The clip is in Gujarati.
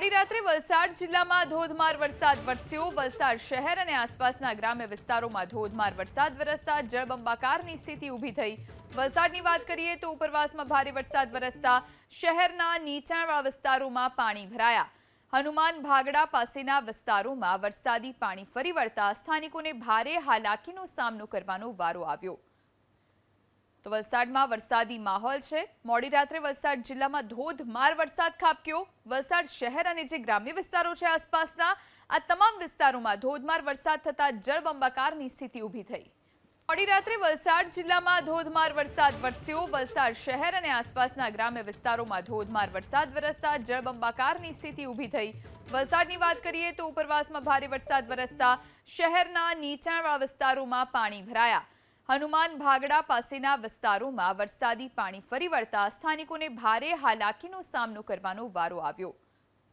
મોડી રાત્રે વલસાડ જિલ્લામાં ધોધમાર વરસાદ વરસ્યો। વલસાડ શહેર અને આસપાસના ગ્રામ્ય વિસ્તારોમાં ધોધમાર વરસાદ વરસતા જળબંબાકારની સ્થિતિ ઊભી થઈ। વલસાડની વાત કરીએ તો ઉપરવાસમાં ભારે વરસાદ વરસતા શહેરના નીચાણવાળા વિસ્તારોમાં પાણી ભરાયા। હનુમાન ભાગડા પાસેના વિસ્તારોમાં વરસાદી પાણી ફરી વળતા સ્થાનિકોને ભારે હાલાકીનો સામનો કરવાનો વારો આવ્યો। તો વલસાડમાં વરસાદી માહોલ છે। મોડી રાત્રે વલસાડ જિલ્લામાં ધોધમાર વરસાદ ખાબક્યો। વલસાડ શહેર અને જે ગ્રામ્ય વિસ્તારો છે આસપાસના આ તમામ વિસ્તારોમાં ધોધમાર વરસાદ થતા જળબંબાકારની સ્થિતિ ઊભી થઈ। મોડી રાત્રે વલસાડ જિલ્લામાં ધોધમાર વરસાદ વરસ્યો। વલસાડ શહેર અને આસપાસના ગ્રામ્ય વિસ્તારોમાં ધોધમાર વરસાદ વરસતા જળબંબાકારની સ્થિતિ ઊભી થઈ। વલસાડની વાત કરીએ તો ઉપરવાસમાં ભારે વરસાદ વરસતા શહેરના નીચાણવાળા વિસ્તારોમાં પાણી ભરાયા। હનુમાન ભાગડા પાસેના વિસ્તારોમાં વરસાદી પાણી ફરી વળતા સ્થાનિકોને ભારે હાલાકીનો સામનો કરવાનો વારો આવ્યો।